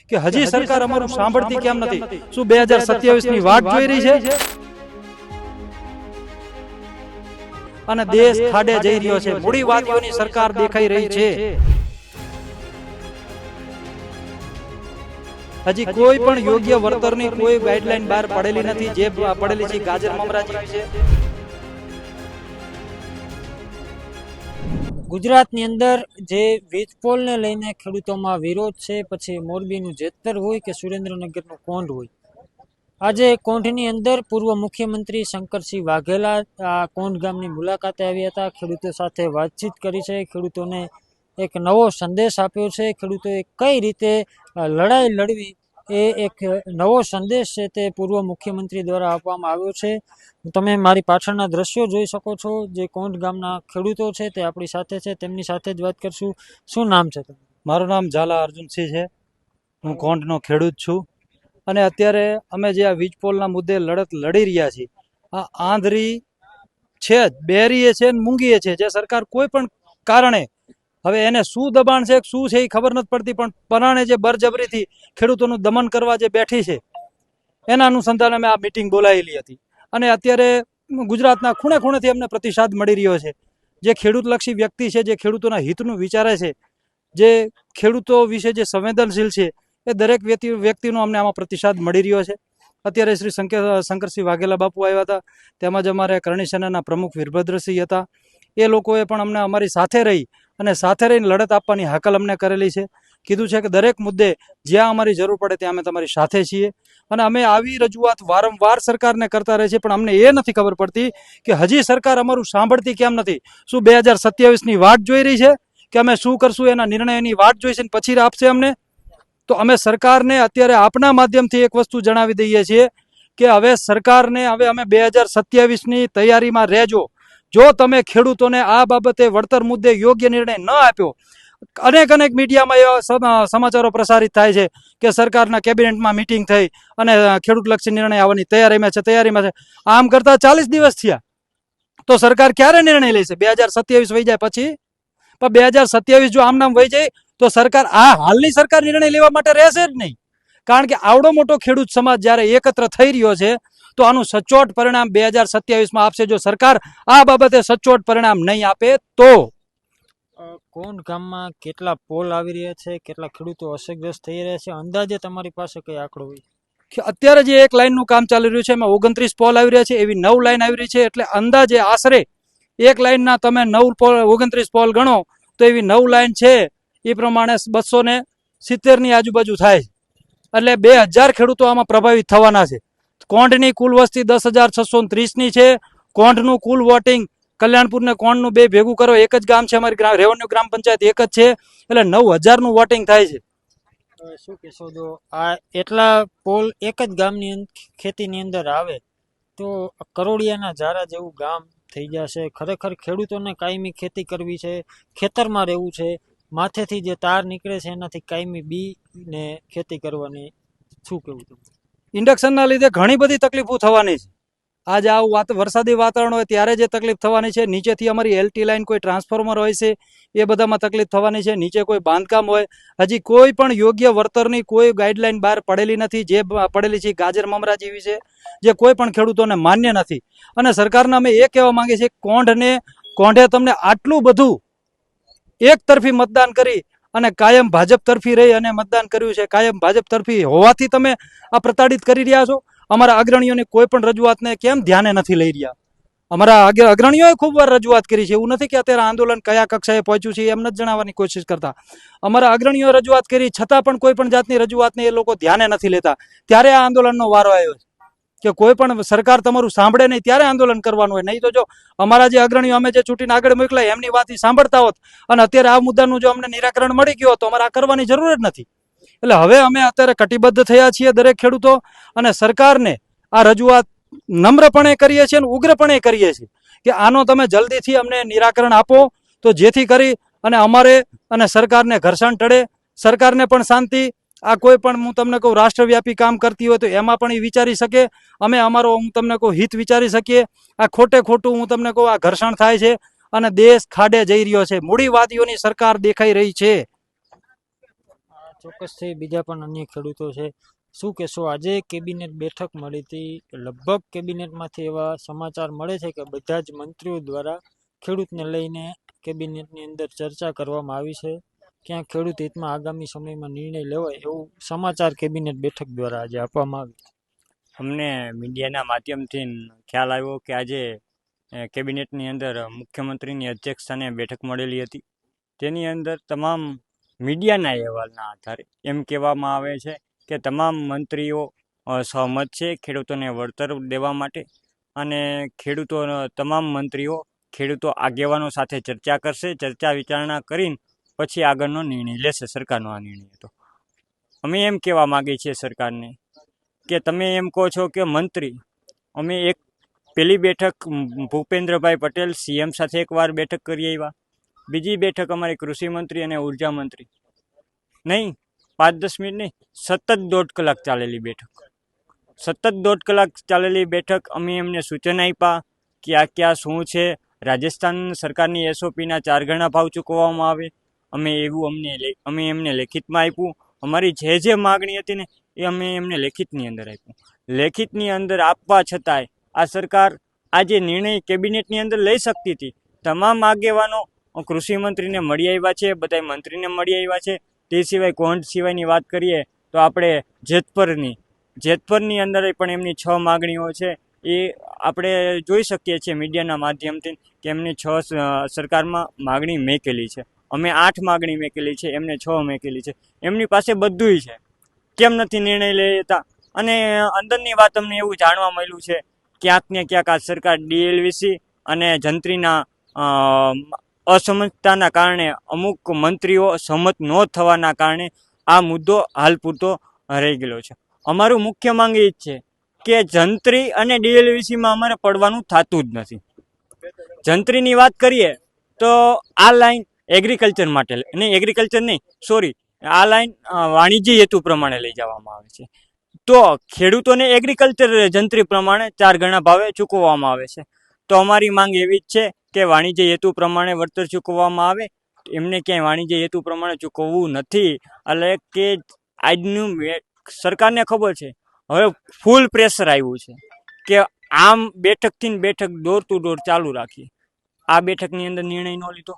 કે હજી સરકાર અમારું સાંભળતી કેમ નથી? શું 2027 ની વાટ જોઈ રહી છે? અને દેશ ખાડે જઈ રહ્યો છે, મૂડીવાદીઓની સરકાર દેખાઈ રહી છે। હજી કોઈ પણ યોગ્ય વર્તનની કોઈ ગાઈડલાઈન બહાર પડેલી નથી, જે પડેલી છે ગાજર મમરા જેવી છે। ગુજરાતની અંદર જે વીજપોલને લઈને ખેડૂતોમાં વિરોધ છે, પછી મોરબીનું જેતર હોય કે સુરેન્દ્રનગરનું કોંઢ હોય, આજે કોંઢની અંદર પૂર્વ મુખ્યમંત્રી શંકરસિંહ વાઘેલા આ કોંઢ ગામની મુલાકાતે આવ્યા હતા, ખેડૂતો સાથે વાતચીત કરી છે, ખેડૂતોને એક નવો સંદેશ આપ્યો છે, ખેડૂતોએ કઈ રીતે લડાઈ લડવી એ એક નવો સંદેશ છે તે પૂર્વ મુખ્યમંત્રી દ્વારા આપવામાં આવ્યો છે। તમે મારી પાછળના દ્રશ્યો જોઈ શકો છો, જે કોંઢ ગામના ખેડૂતો છે તે આપણી સાથે છે, તેમની સાથે જ વાત કરશું। શું નામ છે તમારું? મારું નામ ઝાલા અર્જુનસિંહ છે, હું કોંઢનો ખેડૂત છું। અને અત્યારે અમે જે આ વીજપોલના મુદ્દે લડત લડી રહ્યા છીએ, આ આંધળી છે, બેરીએ છે, મૂંગીએ છે, જે સરકાર કોઈ પણ કારણે હવે એને શું દબાણ છે શું છે એ ખબર નથી પડતી, પણ પરાણે જે બરજબરીથી ખેડૂતોનું દમન કરવા જે બેઠી છે, એના અનુસંધાને અમે આ મિટિંગ બોલાવેલી હતી। અને અત્યારે ગુજરાતના ખૂણે ખૂણેથી અમને પ્રતિસાદ મળી રહ્યો છે। જે ખેડૂતલક્ષી વ્યક્તિ છે, જે ખેડૂતોના હિતનું વિચારે છે, જે ખેડૂતો વિશે જે સંવેદનશીલ છે, એ દરેક વ્યક્તિનો અમને આમાં પ્રતિસાદ મળી રહ્યો છે। અત્યારે શ્રી શંકરસિંહ વાઘેલા બાપુ આવ્યા હતા, તેમજ અમારે કરણી સેનાના પ્રમુખ વીરભદ્રસિંહ હતા, એ લોકોએ પણ અમને અમારી સાથે રહી અને સાથે રહીને લડત આપવાની હાકલ અમને કરેલી છે। કીધું છે કે દરેક મુદ્દે જ્યાં અમારી જરૂર પડે ત્યાં અમે તમારી સાથે છીએ। અને અમે આવી રજૂઆત વારંવાર સરકારને કરતા રહે છે, પણ અમને એ નથી ખબર પડતી કે હજી સરકાર અમારું સાંભળતી કેમ નથી? શું 2027ની વાટ જોઈ રહી છે કે અમે શું કરશું એના નિર્ણયની વાટ જોઈ છે પછી આપશે અમને? તો અમે સરકારને અત્યારે આપના માધ્યમથી એક વસ્તુ જણાવી દઈએ છીએ કે હવે સરકારને હવે અમે 2027ની તૈયારીમાં રહેજો। જો તમે ખેડૂતોને આ બાબતે વળતર મુદ્દે યોગ્ય નિર્ણય ન આપ્યો, અનેક મીડિયામાં એવા સમાચારો પ્રસારિત થાય છે કે સરકારના કેબિનેટમાં મિટિંગ થઈ અને ખેડૂતલક્ષી નિર્ણય આવવાની તૈયારીમાં છે। આમ કરતા 40 દિવસ થયા, તો સરકાર ક્યારે નિર્ણય લેશે? 2027 વહી જાય પછી? પણ 2027 જો આમ નામ વહી જાય તો સરકાર આ હાલની સરકાર નિર્ણય લેવા માટે રહેશે જ નહીં, કારણ કે આવડો મોટો ખેડૂત સમાજ જ્યારે એકત્ર થઈ રહ્યો છે, તો આનું સચોટ પરિણામ 2027માં આપશે। જો સરકાર આ બાબતે સચોટ પરિણામ નહીં આપે તો કોંઢ ગામમાં કેટલા પોલ આવી રહ્યા છે, કેટલા ખેડૂતો અસરગ્રસ્ત થઈ રહ્યા છે, અંદાજે તમારી પાસે કઈ આંકડો હોય? અત્યારે જે એક લાઈનનું કામ ચાલી રહ્યું છે એમાં 29 પોલ આવી રહ્યા છે, એવી 9 લાઈન આવી રહી છે, એટલે અંદાજે આશરે એક લાઈનના તમે 29 પોલ ગણો તો એવી 9 લાઈન છે, એ પ્રમાણે 270ની આજુબાજુ થાય, એટલે 2000 ખેડૂતો આમાં પ્રભાવિત થવાના છે। કોંઢની કુલ વસ્તી 10,630ની છે। કોંઢનું કુલ વોટિંગ કલ્યાણપુર ને કોંઢનું બે ભેગું કરો, એક જ ગામ છે, અમારી રેવન્યુ ગ્રામ પંચાયત એક જ છે, એટલે 9,000નું વોટિંગ થાય છે। શું કહેશો, જો આ એટલા પોલ એક જ ગામની ખેતીની અંદર આવે તો કરોડિયાના ઝારા જેવું ગામ થઈ જશે? ખરેખર ખેડૂતોને કાયમી ખેતી કરવી છે, ખેતરમાં રહેવું છે, માથેથી જે તાર નીકળે છે એનાથી કાયમી બી ને ખેતી કરવાની, શું કેવું તમે? ઇન્ડક્શનના લીધે ઘણી બધી તકલીફો થવાની છે। આજે આવું વરસાદી વાતાવરણ હોય ત્યારે જે તકલીફ થવાની છે, નીચેથી અમારી એલટી લાઈન કોઈ ટ્રાન્સફોર્મર હોય છે, એ બધામાં તકલીફ થવાની છે, નીચે કોઈ બાંધકામ હોય, હજી કોઈ પણ યોગ્ય વર્તરની કોઈ ગાઈડલાઈન બહાર પડેલી નથી, જે પડેલી છે ગાજર મમરા જેવી છે, જે કોઈ પણ ખેડૂતોને માન્ય નથી। અને સરકારને અમે એ કહેવા માંગીએ છીએ, કોંઢે તમને આટલું બધું એક તરફી મતદાન કરી અને કાયમ ભાજપ તરફી રહી અને મતદાન કર્યું છે, કાયમ ભાજપ તરફી હોવાથી તમે આ પ્રતાડિત કરી રહ્યા છો। અમારા અગ્રણીઓની કોઈ પણ રજૂઆતને કેમ ધ્યાને નથી લઈ રહ્યા? અમારા અગ્રણીઓએ ખૂબ વાર રજૂઆત કરી છે, એવું નથી કે અત્યારે આંદોલન કયા કક્ષાએ પહોંચ્યું છે એમ નથી જણાવવાની કોશિશ કરતા। અમારા અગ્રણીઓએ રજૂઆત કરી છતાં પણ કોઈ પણ જાતની રજૂઆતને એ લોકો ધ્યાને નથી લેતા, ત્યારે આ આંદોલનનો વારો આવ્યો છે કે કોઈ પણ સરકાર તમારું સાંભળે નહીં ત્યારે આંદોલન કરવાનું હોય, નહીં તો જો અમારા જે અગ્રણીઓ અમે જે ચૂંટીને આગળ મોકલાય એમની વાત સાંભળતા હોત અને અત્યારે આ મુદ્દાનું જો અમને નિરાકરણ મળી ગયું હોત તો અમારે આ કરવાની જરૂર જ નથી। એટલે હવે અમે અત્યારે કટિબદ્ધ થયા છીએ દરેક ખેડૂતો, અને સરકારને આ રજૂઆત નમ્રપણે કરીએ છીએ અને ઉગ્રપણે કરીએ છીએ કે આનો તમે જલ્દીથી અમને નિરાકરણ આપો, તો જેથી કરી અને અમારે અને સરકારને ઘર્ષણ ટળે, સરકારને પણ શાંતિ, આ કોઈ પણ હું તમને કહું રાષ્ટ્રવ્યાપી કામ કરતી હોય તો એમાં પણ એ વિચારી શકે, અમે અમારો હું તમને કહું હિત વિચારી શકીએ। આ ખોટું હું તમને કહું આ ઘર્ષણ થાય છે અને દેશ ખાડે જઈ રહ્યો છે, મૂડીવાદીઓની સરકાર દેખાઈ રહી છે। ચોક્કસથી બીજા પણ અન્ય ખેડૂતો છે. શું કહેશો, આજે કેબિનેટ બેઠક મળી હતી, લગભગ કેબિનેટમાંથી એવા સમાચાર મળે છે કે બધા જ મંત્રીઓ દ્વારા ખેડૂતને લઈને કેબિનેટની અંદર ચર્ચા કરવામાં આવી છે. ક્યાં ખેડૂત હિતમાં આગામી સમયમાં નિર્ણય લેવાય એવું સમાચાર કેબિનેટ બેઠક દ્વારા આજે આપવામાં આવ્યું. અમને મીડિયાના માધ્યમથી ખ્યાલ આવ્યો કે આજે કેબિનેટની અંદર મુખ્યમંત્રીની અધ્યક્ષસ્થાને બેઠક મળેલી હતી. તેની અંદર તમામ મીડિયાના અહેવાલના આધારે એમ કહેવામાં આવે છે કે તમામ મંત્રીઓ સહમત છે ખેડૂતોને વળતર દેવા માટે, અને તમામ મંત્રીઓ ખેડૂતો આગેવાનો સાથે ચર્ચા કરશે. ચર્ચા વિચારણા કરીને પછી આગળનો નિર્ણય લેશે. સરકારનો આ નિર્ણય હતો. અમે એમ કહેવા માગીએ છીએ સરકારને કે તમે એમ કહો છો કે મંત્રી, અમે એક પેલી બેઠક ભૂપેન્દ્રભાઈ પટેલ સીએમ સાથે એકવાર બેઠક કરી આવ્યા, બીજી બેઠક અમારી કૃષિ મંત્રી અને ઉર્જા મંત્રી, નહીં 5-10 મિનિટ નહીં, સતત 1.5 કલાક ચાલેલી બેઠક. સતત 1.5 કલાક ચાલેલી બેઠક. અમે એમને સૂચન આપ્યા કે આ ક્યાં શું છે. રાજસ્થાન સરકારની એસઓપીના 4 ગણા ભાવ ચૂકવવામાં આવે. અમે એમને લેખિતમાં આપ્યું. અમારી જે માગણી હતી ને એ અમે એમને લેખિતની અંદર આપ્યું. લેખિતની અંદર આપવા છતાંય આ સરકાર આજે નિર્ણય કેબિનેટની અંદર લઈ શકતી હતી. તમામ આગેવાનો કૃષિ મંત્રીને મળી આવ્યા છે, બધા મંત્રીને મળી આવ્યા છે. તે સિવાય કોંઢ સિવાયની વાત કરીએ તો આપણે જેતપરની અંદર પણ એમની 6 માગણીઓ છે. એ આપણે જોઈ શકીએ છીએ મીડિયાના માધ્યમથી કે એમની 6 સરકારમાં માગણી મેકેલી છે. અમે 8 માગણી મેકેલી છે, એમને 6 મેકેલી છે. એમની પાસે બધુંય છે, કેમ નથી નિર્ણય લેતા? અને અંદરની વાત અમને એવું જાણવા મળ્યું છે ક્યાંક ને ક્યાંક આ સરકાર ડીએલવીસી અને જંત્રીના અસમજતાના કારણે અમુક મંત્રીઓ સહમત ન થવાના કારણે આ મુદ્દો હાલ પૂરતો રહી ગયેલો છે. અમારું મુખ્ય માંગ એ જ છે કે જંત્રી અને ડીએલવીસીમાં અમારે પડવાનું થતું જ નથી. જંત્રીની વાત કરીએ તો આ લાઈન એગ્રીકલ્ચર માટે આ લાઈન વાણિજ્ય હેતુ પ્રમાણે લઈ જવામાં આવે છે. તો ખેડૂતોને એગ્રીકલ્ચર જંત્રી પ્રમાણે 4 ગણા ભાવે ચૂકવવામાં આવે છે. તો અમારી માંગ એવી જ છે કે વાણિજ્ય હેતુ પ્રમાણે વળતર ચૂકવવામાં આવે. એમને ક્યાંય વાણિજ્ય હેતુ પ્રમાણે ચૂકવવું નથી. એટલે કે આજનું સરકારને ખબર છે, હવે ફૂલ પ્રેશર આવ્યું છે કે આમ બેઠકથી બેઠક ડોર ટુ ડોર ચાલુ રાખીએ. આ બેઠકની અંદર નિર્ણય ન લીધો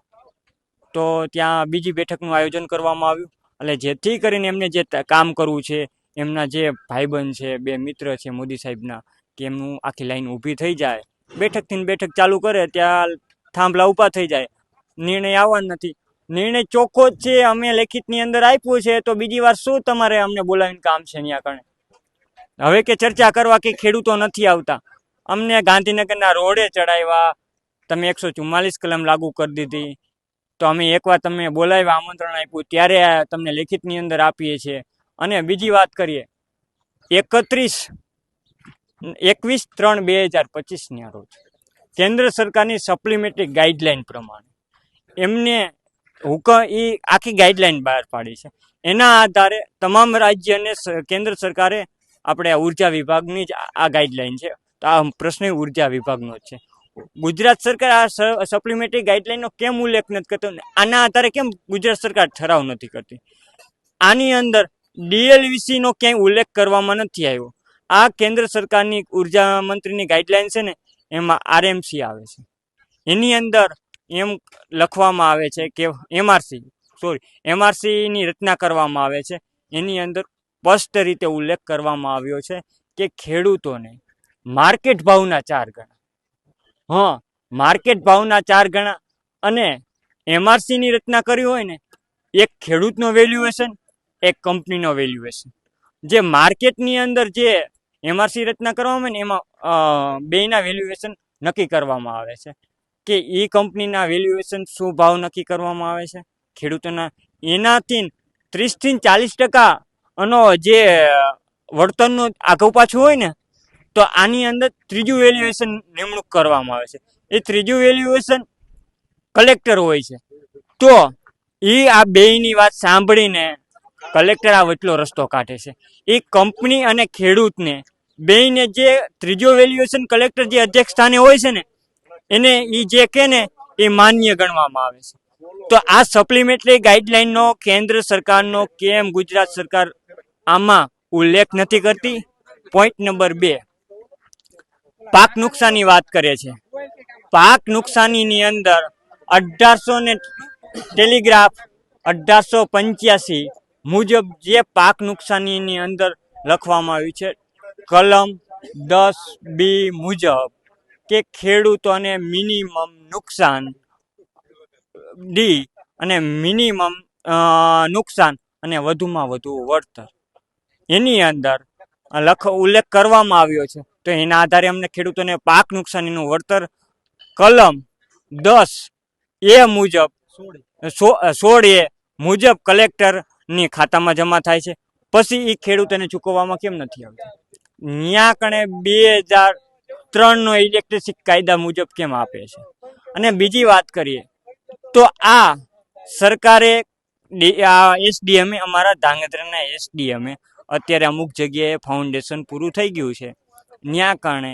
તો ત્યાં બીજી બેઠકનું આયોજન કરવામાં આવ્યું. એટલે જેથી કરીને એમને જે કામ કરવું છે, એમના જે ભાઈબંધ છે, 2 મિત્ર છે મોદી સાહેબના, કે એમનું આખી લાઈન ઊભી થઈ જાય, બેઠકથી બેઠક ચાલુ કરે ત્યાં થાંભલા ઊભા થઈ જાય, નિર્ણય આવવાનો નથી. નિર્ણય ચોખ્ખો જ છે, અમે લેખિતની અંદર આપ્યું છે. તો બીજી વાર શું તમારે અમને બોલાવીને કામ છે ત્યાં કણે? હવે કે ચર્ચા કરવા કે ખેડૂતો નથી આવતા. અમને ગાંધીનગરના રોડે ચડાવ્યા, તમે 144 કલમ લાગુ કરી દીધી. તો અમે એકવાર તમને બોલાવ્યા, આમંત્રણ આપ્યું, ત્યારે તમને લેખિતની અંદર આપીએ છીએ. અને બીજી વાત કરીએ, 21/3/2025 રોજ કેન્દ્ર સરકારની સપ્લિમેન્ટરી ગાઈડલાઈન પ્રમાણે એમને આખી ગાઈડલાઈન બહાર પાડી છે. એના આધારે તમામ રાજ્યને કેન્દ્ર સરકારે આપણે ઉર્જા વિભાગની જ આ ગાઈડલાઈન છે. તો આ પ્રશ્ન ઉર્જા વિભાગનો જ છે. ગુજરાત સરકાર આ સપ્લિમેન્ટરી ગાઈડલાઈનનો કેમ ઉલ્લેખ નથી કરતો? આના આધારે કેમ ગુજરાત સરકાર ઠરાવ નથી કરતી? આની અંદર ડીએલવીસીનો ક્યાંય ઉલ્લેખ કરવામાં નથી આવ્યો. આ કેન્દ્ર સરકારની ઉર્જા મંત્રીની ગાઈડલાઈન છે ને, એમાં આરએમસી આવે છે. એની અંદર એમ લખવામાં આવે છે કે એમઆરસીની રચના કરવામાં આવે છે. એની અંદર સ્પષ્ટ રીતે ઉલ્લેખ કરવામાં આવ્યો છે કે ખેડૂતોને માર્કેટ ભાવના 4 ગણા, માર્કેટ ભાવના 4 ગણા, અને એમઆરસીની રચના કરી હોય ને, એક ખેડૂતનો વેલ્યુએશન, એક કંપનીનો વેલ્યુએશન. જે માર્કેટની અંદર જે એમઆરસી રચના કરવામાં આવે ને, એમાં બેયના વેલ્યુએશન નક્કી કરવામાં આવે છે કે એ કંપનીના વેલ્યુએશન શું ભાવ નક્કી કરવામાં આવે છે ખેડૂતોના. એનાથી 30-40% જે વળતરનો આગળ પાછું હોય ને, તો આની અંદર ત્રીજું વેલ્યુએશન નિમણૂક કરવામાં આવે છે. એ ત્રીજું વેલ્યુએશન કલેક્ટર હોય છે. તો એ આ બેયની વાત સાંભળીને કલેક્ટર આ વચલો રસ્તો કાઢે છે. એ કંપની અને ખેડૂતને બેયને જે ત્રીજો વેલ્યુએશન કલેક્ટર જે અધ્યક્ષ સ્થાને હોય છે ને, એને એ જે કે ને એ માન્ય ગણવામાં આવે છે. તો આ સપ્લિમેન્ટરી ગાઈડલાઈનનો કેન્દ્ર સરકારનો કેમ ગુજરાત સરકાર આમાં ઉલ્લેખ નથી કરતી? પોઈન્ટ નંબર 2, પાક નુકસાની વાત કરે છે. પાક નુકસાનીની અંદર 1800 ને ટેલિગ્રાફ 1885 મુજબ જે પાક નુકસાનીની અંદર લખવામાં આવ્યું છે, કલમ 10B મુજબ કે ખેડૂતોને મિનિમમ નુકસાન ડી અને મિનિમમ નુકસાન અને વધુમાં વધુ વળતર એની અંદર ઉલ્લેખ કરવામાં આવ્યો છે. તો એના આધારે અમને ખેડૂતોને પાક નુકસાનીનું વળતર કલમ 10A મુજબ 16A મુજબ કલેક્ટરની ખાતામાં જમા થાય છે. પછી એ ખેડૂતોને ચૂકવવામાં કેમ નથી આવતું? ન્યા કણે 2003નો ઇલેક્ટ્રિસિટી કાયદા મુજબ કેમ આપે છે? અને બીજી વાત કરીએ તો આ સરકારે એસડીએમ અમારા ધાંગધ્રાના એસડીએમ અત્યારે અમુક જગ્યાએ ફાઉન્ડેશન પૂરું થઈ ગયું છે. ન્યા કારણે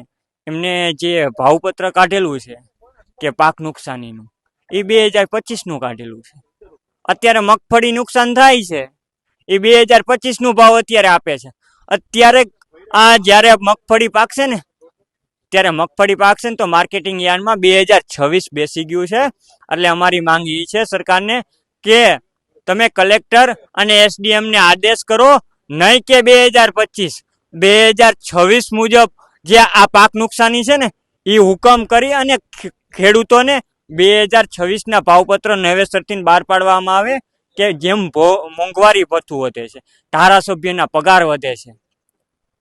એમને જે ભાવપત્ર કાઢેલું છે કે પાક નુકસાનીનું, એ 2025નું કાઢેલું છે. અત્યારે મગફળી નુકસાન થાય છે, એ 2025નું ભાવ અત્યારે આપે છે. અત્યારે આ જ્યારે મગફળી પાકશે ને તો માર્કેટિંગ યાર્ડમાં 2026 બેસી ગયું છે. એટલે અમારી માંગ એ છે સરકારને કે તમે કલેક્ટર અને એસડીએમ ને આદેશ કરો, નહીં કે 2026 મુજબ જે આ પાક નુકસાની છે ને એ હુકમ કરી અને ખેડૂતોને 2026ના ભાવપત્ર નવેસરથી બહાર પાડવામાં આવે કે જેમ મોંઘવારી ભથ્થું વધે છે, ધારાસભ્યના પગાર વધે છે,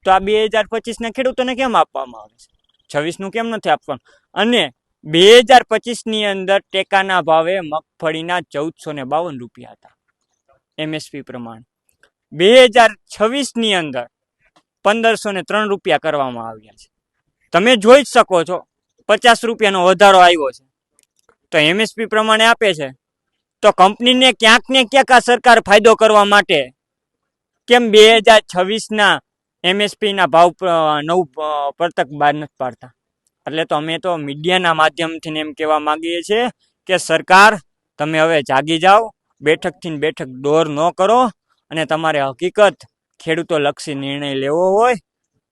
તો આ 2025ના ખેડૂતોને કેમ આપવામાં આવે છે? 26નું કેમ નથી આપવાનું? અને 2025ની અંદર ટેકાના ભાવે મગફળીના 1452 રૂપિયા હતા એમએસપી પ્રમાણે. 2026ની અંદર 1503 રૂપિયા કરવામાં આવ્યા છે. તમે જોઈ જ શકો છો 50 રૂપિયાનો વધારો આવ્યો છે. તો એમએસપી પ્રમાણે આપે છે તો કંપનીને ક્યાંક ને ક્યાંક આ સરકાર ફાયદો કરવા માટે કેમ 2026ના એમએસપીના ભાવ નવું પત્રક બહાર નથી પાડતા? એટલે તો અમે તો મીડિયાના માધ્યમથી એમ કહેવા માંગીએ છીએ કે સરકાર તમે હવે જાગી જાઓ, બેઠકથી બેઠક દોર ન કરો, અને તમારે હકીકત ખેડૂતો લક્ષી નિર્ણય લેવો હોય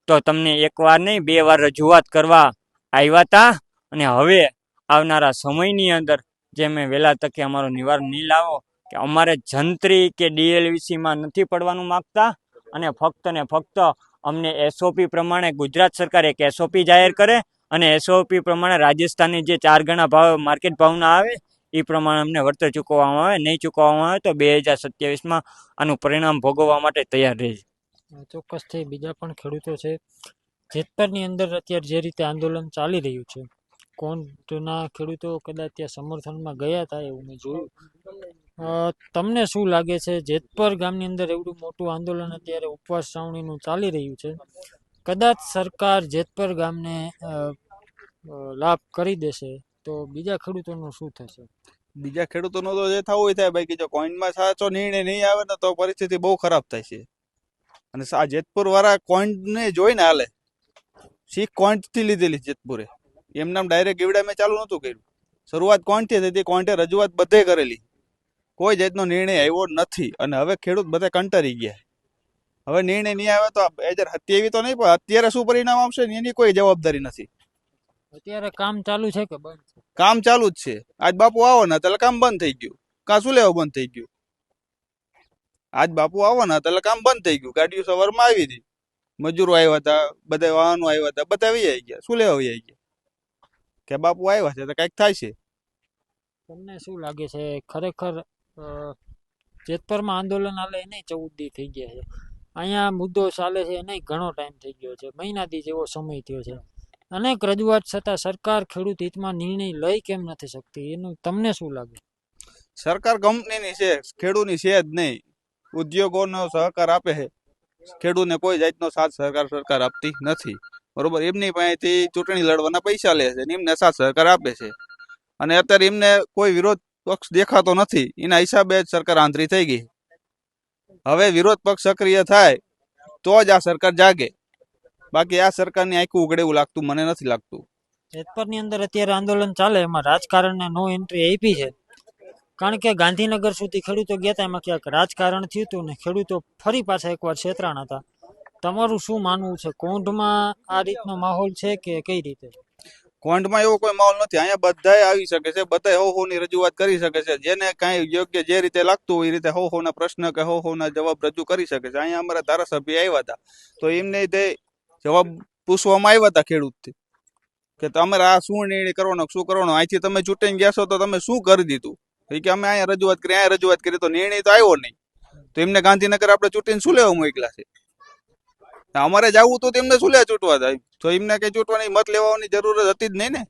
તો તમને એકવાર નહીં 2 વાર રજૂઆત કરવા આવ્યા હતા. અને હવે આવનારા સમયની અંદર જે મેં વહેલા તકે અમારો નિવારણ નહીં લાવો કે અમારે જંત્રી કે ડીએલવીસીમાં નથી પડવાનું માગતા, અને ફક્ત ને ફક્ત અમને એસઓપી પ્રમાણે ગુજરાત સરકાર એક એસઓપી જાહેર કરે અને એસઓપી પ્રમાણે રાજસ્થાનની જે 4 ગણા ભાવ માર્કેટ ભાવના આવે એ પ્રમાણે અમને વળતર ચૂકવવામાં આવે. નહીં ચૂકવવામાં આવે તો 2027માં આનું પરિણામ ભોગવવા માટે તૈયાર રહેશે. ચોક્કસથી બીજા પણ ખેડૂતો છે. જેતપરની અંદર અત્યારે જે રીતે આંદોલન ચાલી રહ્યું છે, કોંઢના ખેડૂતો કદાચ ત્યાં સમર્થનમાં ગયા હતા એવું મેં જોયું. તમને શું લાગે છે, જેતપર ગામની અંદર એવડું મોટું આંદોલન અત્યારે ઉપવાસ છાવણીનું ચાલી રહ્યું છે, કદાચ સરકાર જેતપર ગામને લાભ કરી દેશે તો બીજા ખેડૂતોનું શું થશે? બીજા ખેડૂતોનો તો જે થવું હોય થાય ભાઈ, કે જો કોઈન્ટમાં સાચો નિર્ણય નહીં આવે ને તો પરિસ્થિતિ બહુ ખરાબ થાય છે. અને આ જેતપુર વાળા કોઈન્ટને જોઈને હાલે. શીખ કોઈન્ટથી લીધેલી જેતપુરે, એમ નામ ડાયરેક્ટ એવડા મેં ચાલુ નહોતું કર્યું. શરૂઆત કોઈન્ટથી થઈ હતી, કોઈન્ટે રજૂઆત બધે કરેલી, કોઈ જાતનો નિર્ણય આવ્યો નથી. અને હવે ખેડૂત બધા કંટાળી ગયા. હવે નિર્ણય નહીં આવે તો 2027 તો નહીં, પણ અત્યારે શું પરિણામ આવશે એની કોઈ જવાબદારી નથી. અત્યારે કામ ચાલુ છે કે બંધ છે? કામ ચાલુ જ છે. આજ બાપુ આવો ને એટલે કામ બંધ થઈ ગયું. કાં શું લેવા બંધ થઈ ગયું? આજ બાપુ આવો ને એટલે કામ બંધ થઈ ગયું. ગાડીઓ સવારમાં આવી હતી, મજૂરો આવ્યા હતા, બધા વાહનો આવ્યા હતા, બધા આવી ગયા. શું લેવા આવી ગયા? કે બાપુ આવ્યા છે તો કઈક થાય છે. તમને શું લાગે છે ખરેખર જેતપરમાં આંદોલન હાલે એને 14 દી થઈ ગયા છે, અહીંયા મુદ્દો ચાલે છે એને ઘણો ટાઈમ થઈ ગયો છે, મહિનાથી જેવો સમય થયો છે, અનેક રજૂઆત છતાં સરકાર ખેડૂત હિતમાં નિર્ણય લઈ કેમ નથી શકતી? એનું તમને શું લાગે? સરકાર કંપનીની છે, ખેડૂતની છે જ નહીં. ઉદ્યોગોનો સહકાર આપે છે, ખેડૂતને કોઈ જાતનો સાથ સરકાર આપતી નથી. બરોબર, એમની પાસેથી ચૂંટણી લડવાના પૈસા લે છે, એમને સાથ સહકાર આપે છે. અને અત્યારે એમને કોઈ વિરોધ પક્ષ દેખાતો નથી, એના હિસાબે જ સરકાર આંધળી થઈ ગઈ. હવે વિરોધ પક્ષ સક્રિય થાય તો જ આ સરકાર જાગે, બાકી આ સરકારની આંખું ઉઘડે એવું લાગતું મને નથી લાગતું. જેતપરની અંદર અત્યારે આંદોલન ચાલે, એમાં રાજકારણને નો એન્ટ્રી આપી છે, કારણ કે ગાંધીનગર સુધી ખેડૂતો ગયા હતા, એમાં ક્યાંક રાજકારણ થયું હતું ને ખેડૂતો ફરી પાછા એકવાર છેતરાણા હતા. તમારું શું માનવું છે? કોંઢમાં આ રીતનો માહોલ છે કે કઈ રીતે? કોંઢમાં એવો કોઈ માહોલ નથી. અહીંયા બધાય આવી શકે છે, બધાય હોની રજૂઆત કરી શકે છે. જેને કાંઈ યોગ્ય જે રીતે લાગતું હોય એ રીતે હોના પ્રશ્ન કે હોના જવાબ રજૂ કરી શકે છે. અહીંયા અમારા ધારાસભ્ય આવ્યા હતા તો એમને તે જવાબ પૂછવામાં આવ્યા હતા ખેડૂતથી કે તમારે આ શું નિર્ણય કરવાનો, શું કરવાનો, અહીંથી તમે ચૂંટીને ગયા છો તો તમે શું કરી દીધું? કે અમે અહીંયા રજૂઆત કરી, અહીંયા રજૂઆત કરી તો નિર્ણય તો આવ્યો નહીં. તો એમને ગાંધીનગર આપણે ચૂંટીને શું લેવા મોકલ્યા છે? અમારે જવું તો તેમને શું લે ચૂંટવા થાય? તો એમને કઈ ચૂંટવાની મત લેવાની જરૂર હતી જ નહીં ને.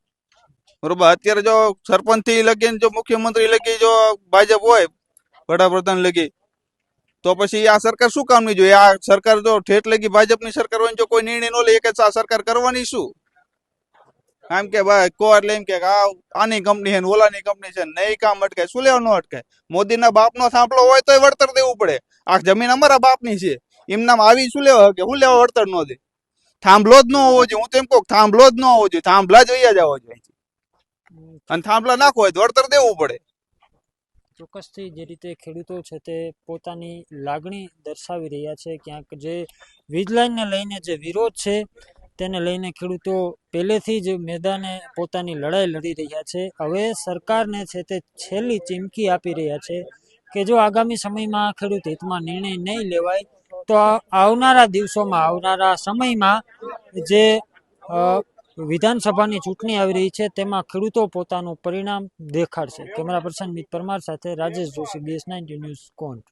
બરોબર, અત્યારે જો સરપંચ થી લગીને જો મુખ્યમંત્રી લગી જો ભાજપ હોય, વડાપ્રધાન લગી, તો પછી આ સરકાર શું કામની જોઈએ? આ સરકાર જો ઠેઠ લગી ભાજપની સરકાર હોય જો કોઈ નિર્ણય ન લે કે આ સરકાર કરવાની શું? આમ કે ભાઈ કો એટલે એમ કે આની કંપની છે ને ઓલાની કંપની છે, નહીં કામ અટકાય. શું લેવા ન અટકાય? મોદીના બાપનો થાંભલો હોય તો વળતર દેવું પડે. આ જમીન અમારા બાપની છે, એમનામ આવી શું લેવા કે હું લેવા વળતર ન દે? થાંભલો જ ન હોવો જોઈએ. હું તો એમ કહું થાંભલો જ ન હોવો જોઈએ, થાંભલા જ વૈયા જવા જોઈએ. અને થાંભલા નાખો હોય તો વળતર દેવું પડે. ચોક્કસથી જે રીતે ખેડૂતો છે તે પોતાની લાગણી દર્શાવી રહ્યા છે, ક્યાંક જે વીજ લાઈનને લઈને જે વિરોધ છે તેને લઈને ખેડૂતો પહેલેથી જ મેદાને પોતાની લડાઈ લડી રહ્યા છે. હવે સરકારને છે તે છેલ્લી ચીમકી આપી રહ્યા છે કે જો આગામી સમયમાં ખેડૂત હિતમાં નિર્ણય નહીં લેવાય તો આવનારા દિવસોમાં, આવનારા સમયમાં જે વિધાનસભાની ચૂંટણી આવી રહી છે તેમાં ખેડૂતો પોતાનું પરિણામ દેખાડશે. કેમેરા પર્સન મિત પરમાર સાથે રાજેશ જોશી, BS19 ન્યૂઝ, કોંઢ.